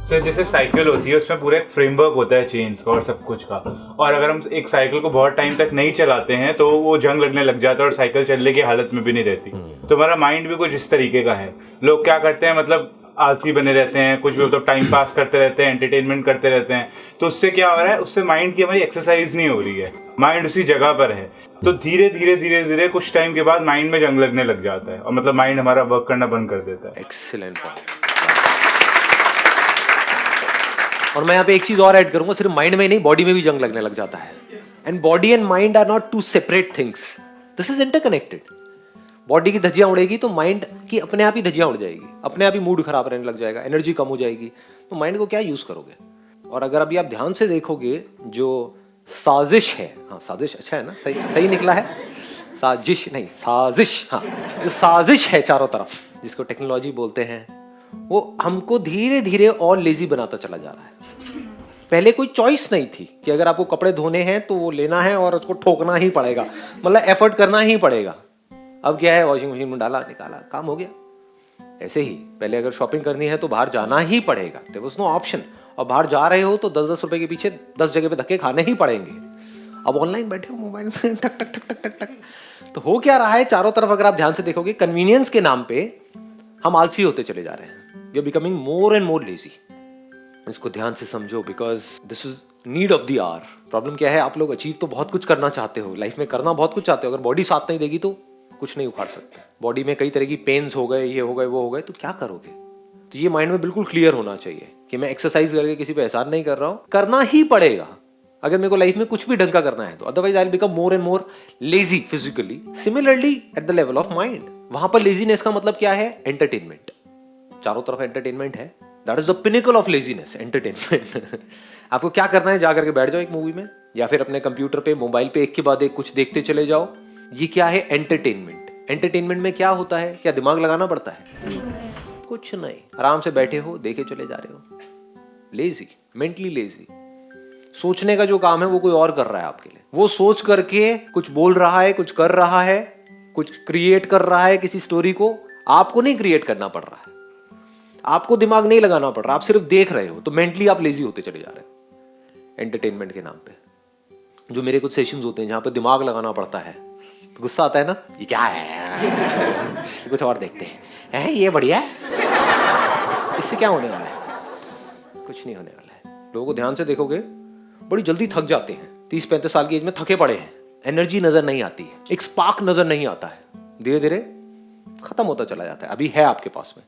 Sir जैसे cycle होती है उसमें पूरा एक फ्रेमवर्क होता है चेन्स का और सब कुछ का, और अगर हम एक साइकिल को बहुत टाइम तक नहीं चलाते हैं तो वो जंग लगने लग जाता है और साइकिल चलने की हालत में भी नहीं रहती। तो हमारा माइंड भी कुछ इस तरीके का है। लोग क्या करते हैं, मतलब आलसी बने रहते हैं, कुछ भी मतलब टाइम पास करते रहते हैं, एंटरटेनमेंट करते रहते हैं। तो उससे क्या हो रहा है, उससे माइंड की हमारी एक्सरसाइज नहीं हो रही है, माइंड उसी जगह पर है। तो धीरे धीरे धीरे धीरे कुछ टाइम के बाद माइंड में जंग लगने लग जाता है और मतलब माइंड हमारा वर्क करना बंद कर देता है। Excellent point. और मैं यहाँ पे एक चीज और ऐड करूंगा, सिर्फ माइंड में ही नहीं, बॉडी में भी जंग लगने लग जाता है। And body and mind are not two separate things, this is interconnected. Body की धज्जियां उड़ेगी तो माइंड की अपने आप ही धज्जियां उड़ जाएगी, अपने आप ही मूड खराब रहने लग जाएगा, एनर्जी कम हो जाएगी। तो माइंड को क्या यूज करोगे? और अगर अभी आप ध्यान से देखोगे, जो साजिश है, हाँ साजिश अच्छा है ना, सही सही निकला है, साजिश नहीं साजिश, हाँ जो साजिश है चारों तरफ, जिसको टेक्नोलॉजी बोलते हैं, वो हमको धीरे धीरे और लेजी बनाता चला जा रहा है। पहले कोई चॉइस नहीं थी कि अगर आपको कपड़े धोने हैं तो वो लेना है और उसको ठोकना ही पड़ेगा, मतलब एफर्ट करना ही पड़ेगा। अब क्या है, वॉशिंग मशीन में डाला निकाला काम हो गया। ऐसे ही पहले अगर शॉपिंग करनी है तो बाहर जाना ही पड़ेगा, देयर वाज नो ऑप्शन। और बाहर जा रहे हो तो 10-10 रुपए के पीछे 10 जगह पे धक्के खाने ही पड़ेंगे। अब ऑनलाइन बैठे हो मोबाइल में टक टक टक टक टक टक। तो हो क्या रहा है चारों तरफ, अगर आप ध्यान से देखोगे, कन्वीनियंस के नाम पे हम आलसी होते चले जा रहे हैं। We are becoming more and more lazy. इसको ध्यान से समझो, because this is need of the hour. Problem क्या है, आप लोग अचीव तो बहुत कुछ करना चाहते हो, लाइफ में करना बहुत कुछ चाहते हो, अगर बॉडी साथ नहीं देगी तो कुछ नहीं उखाड़ सकते। बॉडी में कई तरह की पेन्स हो गए, ये हो गए, वो हो गए, तो क्या करोगे? तो ये माइंड में बिल्कुल क्लियर होना चाहिए कि मैं एक्सरसाइज करके किसी पे एहसान नहीं कर रहा हूं, करना ही पड़ेगा अगर मेरे को लाइफ में कुछ भी ढंग का करना है तो, otherwise I will become more and more lazy physically. Similarly at the level of mind, वहां पर लेजीनेस का मतलब क्या है? एंटरटेनमेंट। चारों तरफ एंटरटेनमेंट है, that is the pinnacle of laziness, entertainment. आपको क्या करना है, जा करके बैठ जाओ एक मूवी में या फिर अपने कंप्यूटर पे, मोबाइल पे एक के बाद एक कुछ देखते चले जाओ। ये क्या है? एंटरटेनमेंट। एंटरटेनमेंट में क्या होता है? क्या दिमाग लगाना पड़ता है? कुछ नहीं, आराम से बैठे हो, देखे चले जा रहे हो। Lazy, mentally lazy. सोचने का जो काम है वो कोई और कर रहा है आपके लिए। वो सोच करके कुछ बोल रहा है, कुछ कर रहा है, कुछ क्रिएट कर रहा है किसी स्टोरी को। आपको नहीं क्रिएट करना पड़ रहा है, आपको दिमाग नहीं लगाना पड़ रहा, आप सिर्फ देख रहे हो। तो मेंटली आप लेजी होते चले जा रहे हो एंटरटेनमेंट के नाम पे। जो मेरे कुछ सेशंस होते हैं जहां पर दिमाग लगाना पड़ता है, तो गुस्सा आता है ना, ये क्या है, कुछ और देखते हैं, ये बढ़िया है, इससे क्या होने वाला है? कुछ नहीं होने वाला है। लोगों को ध्यान से देखोगे, बड़ी जल्दी थक जाते हैं। 30-35 साल की एज में थके पड़े हैं, एनर्जी नजर नहीं आती है, एक स्पार्क नजर नहीं आता है, धीरे धीरे खत्म होता चला जाता है। अभी है आपके पास में,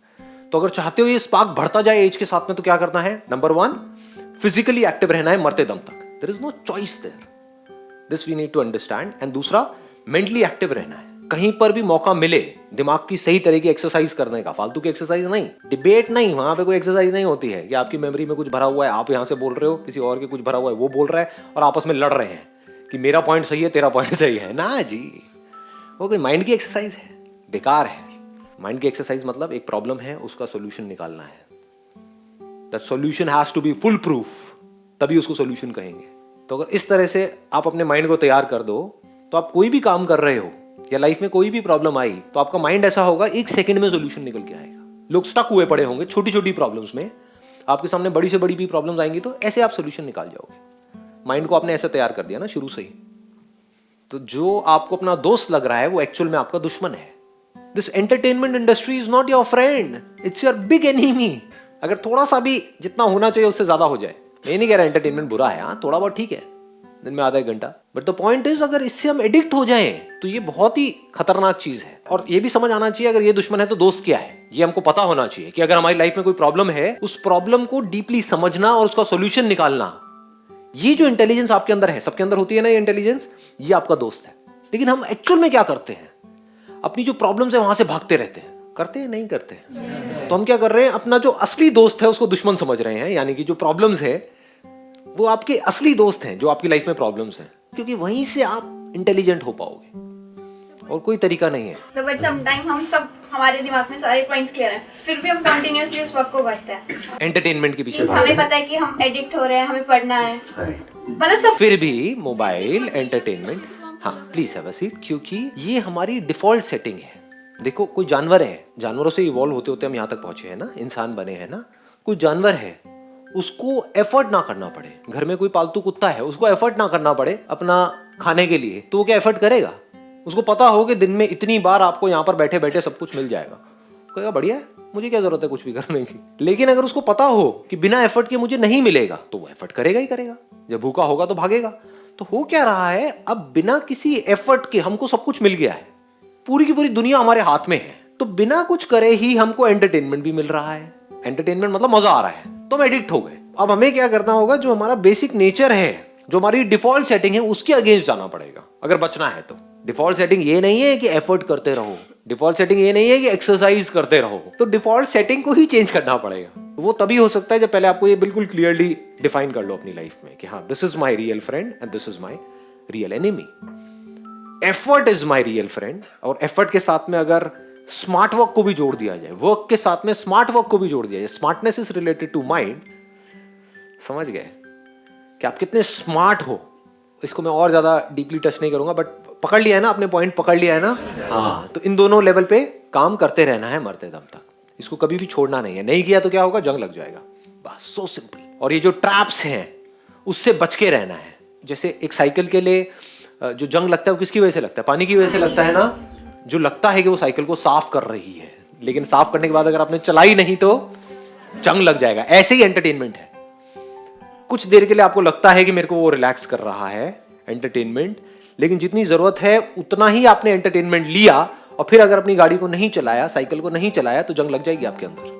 तो अगर चाहते हो ये स्पार्क बढ़ता जाए एज के साथ में, तो क्या करना है? नंबर 1, फिजिकली एक्टिव रहना है मरते दम तक। There is no choice there, this we need to understand. And दूसरा, मेंटली एक्टिव रहना है। कहीं पर भी मौका मिले दिमाग की सही तरह की एक्सरसाइज करने का, फालतू की एक्सरसाइज नहीं, डिबेट नहीं, वहां पे कोई एक्सरसाइज नहीं होती है कि आपकी मेमोरी में कुछ भरा हुआ है, आप यहां से बोल रहे हो, किसी और के कुछ भरा हुआ है, वो बोल रहा है और आपस में लड़ रहे हैं कि मेरा पॉइंट सही है, तेरा पॉइंट सही है ना जी। वो कोई माइंड की एक्सरसाइज है, बेकार है। माइंड की एक्सरसाइज मतलब एक प्रॉब्लम है, उसका सोल्यूशन निकालना है। That solution has to be foolproof, तभी उसको सोल्यूशन कहेंगे। तो अगर इस तरह से आप अपने माइंड को तैयार कर दो, तो आप कोई भी काम कर रहे हो या लाइफ में कोई भी प्रॉब्लम आई तो आपका माइंड ऐसा होगा, एक सेकंड में सोल्यूशन निकल के आएगा। लोग स्टक हुए पड़े होंगे छोटी छोटी प्रॉब्लम्स में, आपके सामने बड़ी से बड़ी भी प्रॉब्लम्स आएंगी तो ऐसे आप सोल्यूशन निकाल जाओगे। माइंड को आपने ऐसे तैयार कर दिया ना शुरू से ही। तो जो आपको अपना दोस्त लग रहा है वो एक्चुअल में आपका दुश्मन है। This entertainment industry is not your friend, it's your big enemy. अगर थोड़ा सा भी जितना होना चाहिए उससे ज्यादा हो जाए, मैं नहीं कह रहा एंटरटेनमेंट बुरा है, हाँ थोड़ा बहुत ठीक है, दिन में आधा 1 घंटा, बट द पॉइंट इज अगर इससे हम एडिक्ट हो जाएं तो ये बहुत ही खतरनाक चीज है। और ये भी समझ आना चाहिए, अगर ये दुश्मन है तो दोस्त क्या है, ये हमको पता होना चाहिए कि अगर हमारी लाइफ में कोई प्रॉब्लम है, उस प्रॉब्लम को डीपली समझना और उसका सॉल्यूशन निकालना, ये जो इंटेलिजेंस आपके अंदर है, सबके अंदर होती है ना ये इंटेलिजेंस, ये आपका दोस्त है। लेकिन हम एक्चुअल में क्या करते हैं, अपनी जो प्रॉब्लम्स है वहां से भागते रहते हैं, करते हैं नहीं करते हैं। तो हम क्या कर रहे हैं, अपना जो असली दोस्त है उसको दुश्मन समझ रहे हैं, यानी कि जो प्रॉब्लम्स है वो आपके असली दोस्त हैं, जो आपकी लाइफ में प्रॉब्लम्स हैं, क्योंकि वहीं से आप इंटेलिजेंट हो पाओगे और कोई तरीका नहीं है। तो बट समटाइम हम सब, हमारे दिमाग में सारे पॉइंट्स क्लियर हैं, फिर भी हम कंटिन्यूअसली उस वर्क को करते हैं एंटरटेनमेंट के पीछे हमें पता है कि हम एडिक्ट हो रहे हैं, हमें पढ़ना है, मतलब सब फिर भी मोबाइल एंटरटेनमेंट। हाँ प्लीज हैव अ सीट, क्योंकि ये हमारी डिफॉल्ट सेटिंग है। देखो कोई जानवर है, जानवरों से इवॉल्व होते होते हम यहाँ तक पहुंचे हैं ना, इंसान बने हैं ना। कोई जानवर है, उसको एफर्ट ना करना पड़े। घर में कोई पालतू कुत्ता है, उसको एफर्ट ना करना पड़े अपना खाने के लिए, तो वो क्या एफर्ट करेगा? उसको पता हो कि दिन में इतनी बार आपको यहाँ पर बैठे बैठे सब कुछ मिल जाएगा, कहेगा बढ़िया है, मुझे क्या जरूरत है कुछ भी करने की। लेकिन अगर उसको पता हो कि बिना एफर्ट के मुझे नहीं मिलेगा, तो वो एफर्ट करेगा ही करेगा। जब भूखा होगा तो भागेगा। तो हो क्या रहा है, अब बिना किसी एफर्ट के हमको सब कुछ मिल गया है, पूरी की पूरी दुनिया हमारे हाथ में है, तो बिना कुछ करे ही हमको एंटरटेनमेंट भी मिल रहा है। एंटरटेनमेंट मतलब मजा आ रहा है, तो हम एडिक्ट हो गए। अब हमें क्या करना होगा, जो हमारा बेसिक नेचर है, जो हमारी डिफॉल्ट सेटिंग है, उसके अगेंस्ट जाना पड़ेगा अगर बचना है तो। डिफॉल्ट सेटिंग ये नहीं है कि एफर्ट करते रहो, डिफॉल्ट सेटिंग ये नहीं है कि एक्सरसाइज करते रहो, तो डिफॉल्ट सेटिंग को ही चेंज करना पड़ेगा। वो तभी हो सकता है जब पहले आपको ये बिल्कुल क्लियरली डिफाइन कर लो अपनी लाइफ में कि हाँ, this is my real friend and this is my real enemy. Effort is my real friend, और एफर्ट के साथ में अगर स्मार्ट वर्क को भी जोड़ दिया जाए, वर्क के साथ में स्मार्ट वर्क को भी जोड़ दिया जाए, smartness is related to mind, समझ गए कि आप कितने स्मार्ट हो। इसको मैं और ज्यादा डीपली टच नहीं करूंगा, बट पकड़ लिया है ना, अपने पॉइंट पकड़ लिया है ना। हाँ, तो इन दोनों लेवल पे काम करते रहना है मरते दम तक, इसको कभी भी छोड़ना नहीं है। नहीं किया तो क्या होगा, जंग लग जाएगा, बस सो सिंपल। और ये जो ट्रैप्स हैं उससे बच के रहना है। जैसे एक साइकिल के लिए जो जंग लगता है वो किसकी वजह से लगता है, पानी की वजह से लगता है ना। जो लगता है कि वो साइकिल को साफ कर रही है, लेकिन साफ करने के बाद अगर आपने चलाई नहीं तो जंग लग जाएगा। ऐसे ही एंटरटेनमेंट है, कुछ देर के लिए आपको लगता है कि मेरे को वो रिलैक्स कर रहा है एंटरटेनमेंट, लेकिन जितनी जरूरत है उतना ही आपने एंटरटेनमेंट लिया, और फिर अगर अपनी गाड़ी को नहीं चलाया, साइकिल को नहीं चलाया, तो जंग लग जाएगी आपके अंदर।